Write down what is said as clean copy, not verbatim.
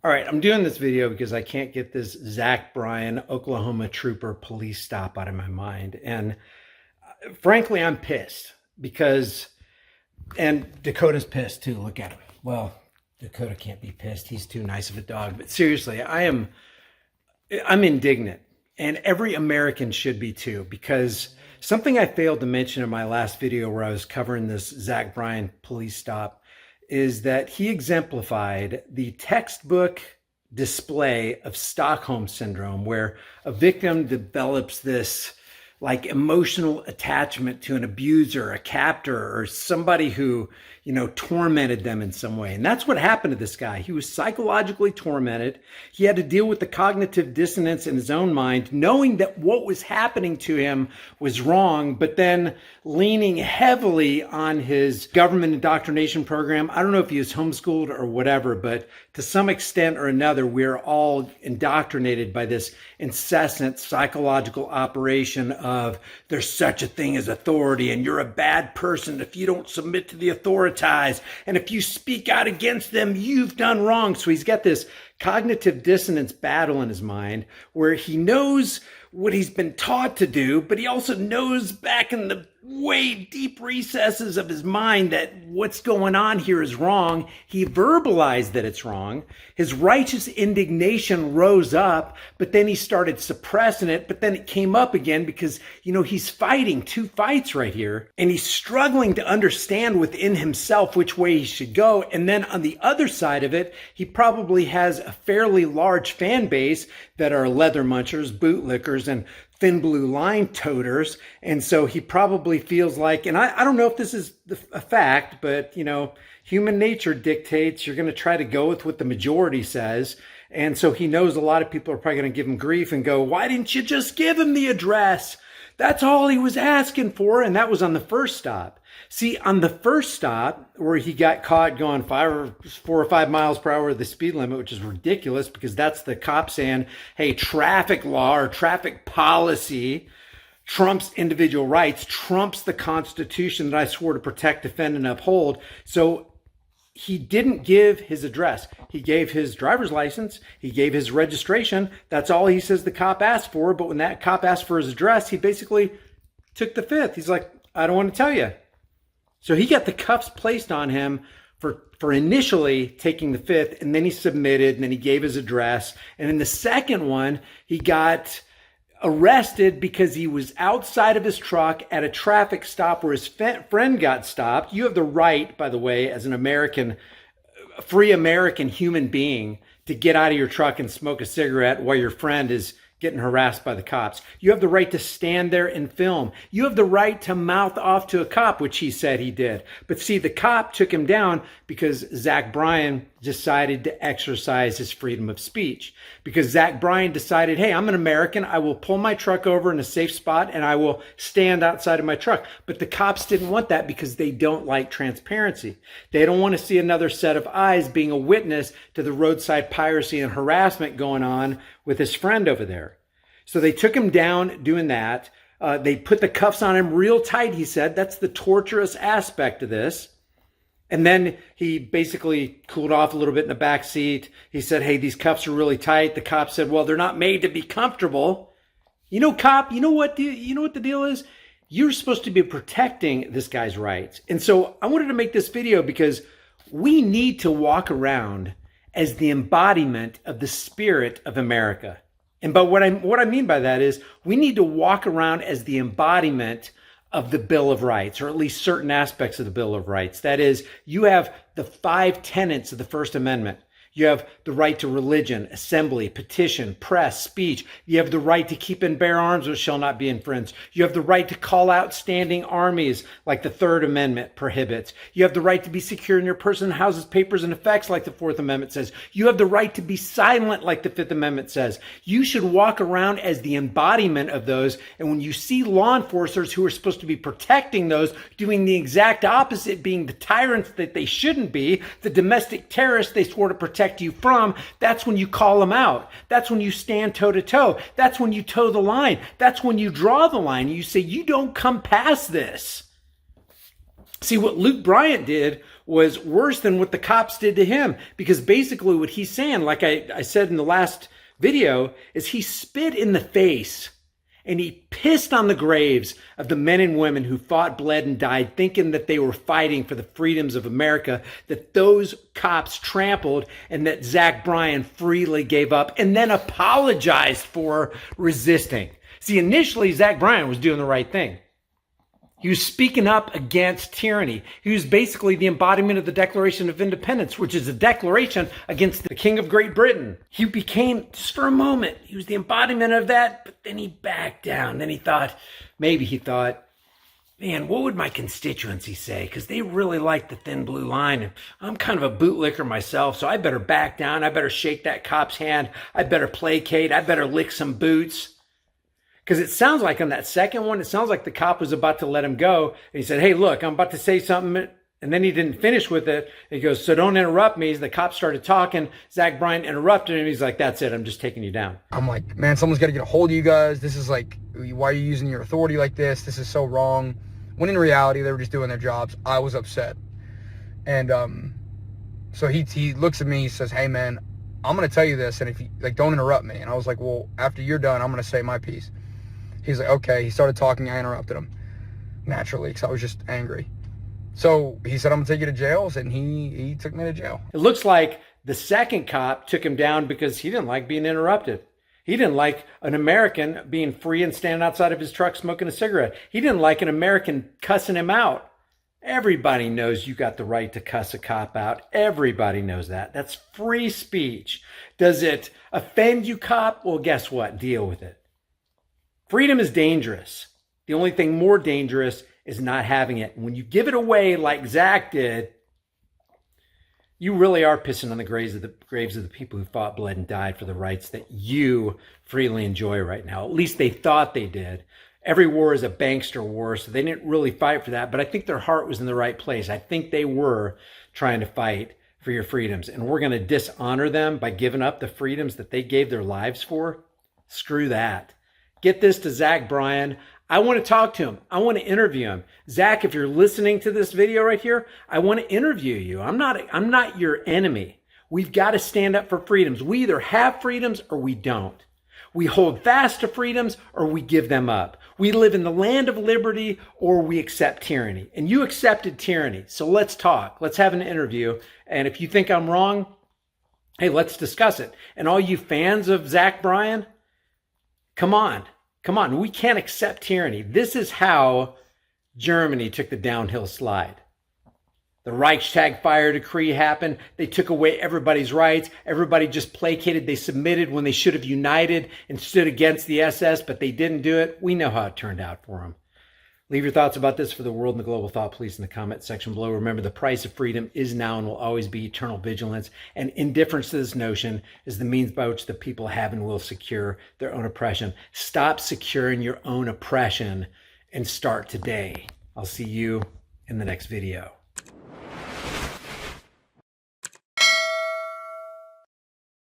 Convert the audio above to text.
All right, I'm doing this video because I can't get this Zach Bryan, Oklahoma trooper police stop out of my mind. And frankly, I'm pissed because, and Dakota's pissed too. Look at him. Well, Dakota can't be pissed. He's too nice of a dog. But seriously, I'm indignant. And every American should be too, because something I failed to mention in my last video where I was covering this Zach Bryan police stop is that he exemplified the textbook display of Stockholm syndrome, where a victim develops this like emotional attachment to an abuser, a captor, or somebody who, tormented them in some way. And that's what happened to this guy. He was psychologically tormented. He had to deal with the cognitive dissonance in his own mind, knowing that what was happening to him was wrong, but then leaning heavily on his government indoctrination program. I don't know if he was homeschooled or whatever, but to some extent or another, we're all indoctrinated by this incessant psychological operation of there's such a thing as authority and you're a bad person if you don't submit to the authorities. And if you speak out against them, you've done wrong. So he's got this cognitive dissonance battle in his mind where he knows what he's been taught to do, but he also knows back in the way deep recesses of his mind that what's going on here is wrong. He verbalized that it's wrong. His righteous indignation rose up, but then he started suppressing it, but then it came up again because, he's fighting two fights right here, and he's struggling to understand within himself which way he should go. And then on the other side of it, he probably has a fairly large fan base that are leather munchers, bootlickers, and thin blue line toters. And so he probably feels like, and I don't know if this is a fact, but human nature dictates you're going to try to go with what the majority says. And so he knows a lot of people are probably going to give him grief and go, why didn't you just give him the address? That's all he was asking for. And that was on the first stop. See, on the first stop where he got caught going 4 or 5 miles per hour, the speed limit, which is ridiculous because that's the cop saying, hey, traffic law or traffic policy trumps individual rights, trumps the Constitution that I swore to protect, defend, and uphold. So he didn't give his address. He gave his driver's license. He gave his registration. That's all he says the cop asked for. But when that cop asked for his address, he basically took the fifth. He's like, I don't want to tell you. So he got the cuffs placed on him for initially taking the fifth, and then he submitted, and then he gave his address. And in the second one, he got arrested because he was outside of his truck at a traffic stop where his friend got stopped. You have the right, by the way, as an American, free American human being, to get out of your truck and smoke a cigarette while your friend is getting harassed by the cops. You have the right to stand there and film. You have the right to mouth off to a cop, which he said he did. But see, the cop took him down because Zach Bryan decided to exercise his freedom of speech. Because Zach Bryan decided, hey, I'm an American. I will pull my truck over in a safe spot and I will stand outside of my truck. But the cops didn't want that because they don't like transparency. They don't want to see another set of eyes being a witness to the roadside piracy and harassment going on with his friend over there. So they took him down doing that. They put the cuffs on him real tight, he said. That's the torturous aspect of this. And then he basically cooled off a little bit in the back seat. He said, hey, these cuffs are really tight. The cop said, well, they're not made to be comfortable. Cop, you know what the deal is? You're supposed to be protecting this guy's rights. And so I wanted to make this video because we need to walk around as the embodiment of the spirit of America. And but what I mean by that is we need to walk around as the embodiment of the Bill of Rights, or at least certain aspects of the Bill of Rights. That is, you have the 5 tenets of the First Amendment. You have the right to religion, assembly, petition, press, speech. You have the right to keep and bear arms, which shall not be infringed. You have the right to call out standing armies, like the Third Amendment prohibits. You have the right to be secure in your person, houses, papers, and effects, like the Fourth Amendment says. You have the right to be silent, like the Fifth Amendment says. You should walk around as the embodiment of those. And when you see law enforcers who are supposed to be protecting those, doing the exact opposite, being the tyrants that they shouldn't be, the domestic terrorists they swore to protect you from, that's when you call them out. That's when you stand toe to toe. That's when you toe the line. That's when you draw the line. You say, you don't come past this. See, what Luke Bryan did was worse than what the cops did to him. Because basically what he's saying, like I said in the last video, is he spit in the face and he pissed on the graves of the men and women who fought, bled, and died, thinking that they were fighting for the freedoms of America, that those cops trampled, and that Zach Bryan freely gave up and then apologized for resisting. See, initially, Zach Bryan was doing the right thing. He was speaking up against tyranny. He was basically the embodiment of the Declaration of Independence, which is a declaration against the King of Great Britain. He became, just for a moment, he was the embodiment of that, but then he backed down. Then he thought, man, what would my constituency say? Because they really like the thin blue line. And I'm kind of a bootlicker myself, so I better back down. I better shake that cop's hand. I better placate. I better lick some boots. Because it sounds like on that second one, it sounds like the cop was about to let him go. And he said, hey, look, I'm about to say something. And then he didn't finish with it. He goes, so don't interrupt me. The cop started talking. Zach Bryan interrupted him. He's like, that's it. I'm just taking you down. I'm like, man, someone's got to get a hold of you guys. This is like, why are you using your authority like this? This is so wrong. When in reality, they were just doing their jobs. I was upset. And so he looks at me, he says, hey, man, I'm going to tell you this. And if you, like, don't interrupt me. And I was like, well, after you're done, I'm going to say my piece. He's like, okay. He started talking. I interrupted him naturally because I was just angry. So he said, I'm going to take you to jail. And he took me to jail. It looks like the second cop took him down because he didn't like being interrupted. He didn't like an American being free and standing outside of his truck smoking a cigarette. He didn't like an American cussing him out. Everybody knows you got the right to cuss a cop out. Everybody knows that. That's free speech. Does it offend you, cop? Well, guess what? Deal with it. Freedom is dangerous. The only thing more dangerous is not having it. And when you give it away like Zach did, you really are pissing on the graves of the people who fought, bled, and died for the rights that you freely enjoy right now. At least they thought they did. Every war is a bankster war, so they didn't really fight for that. But I think their heart was in the right place. I think they were trying to fight for your freedoms. And we're going to dishonor them by giving up the freedoms that they gave their lives for? Screw that. Get this to Zach Bryan. I want to talk to him. I want to interview him. Zach, if you're listening to this video right here, I want to interview you. I'm not your enemy. We've got to stand up for freedoms. We either have freedoms or we don't. We hold fast to freedoms or we give them up. We live in the land of liberty or we accept tyranny. And you accepted tyranny. So let's talk. Let's have an interview. And if you think I'm wrong, hey, let's discuss it. And all you fans of Zach Bryan, come on. Come on, we can't accept tyranny. This is how Germany took the downhill slide. The Reichstag fire decree happened. They took away everybody's rights. Everybody just placated. They submitted when they should have united and stood against the SS, but they didn't do it. We know how it turned out for them. Leave your thoughts about this for the world and the global thought police in the comment section below. Remember, the price of freedom is now and will always be eternal vigilance. And indifference to this notion is the means by which the people have and will secure their own oppression. Stop securing your own oppression and start today. I'll see you in the next video.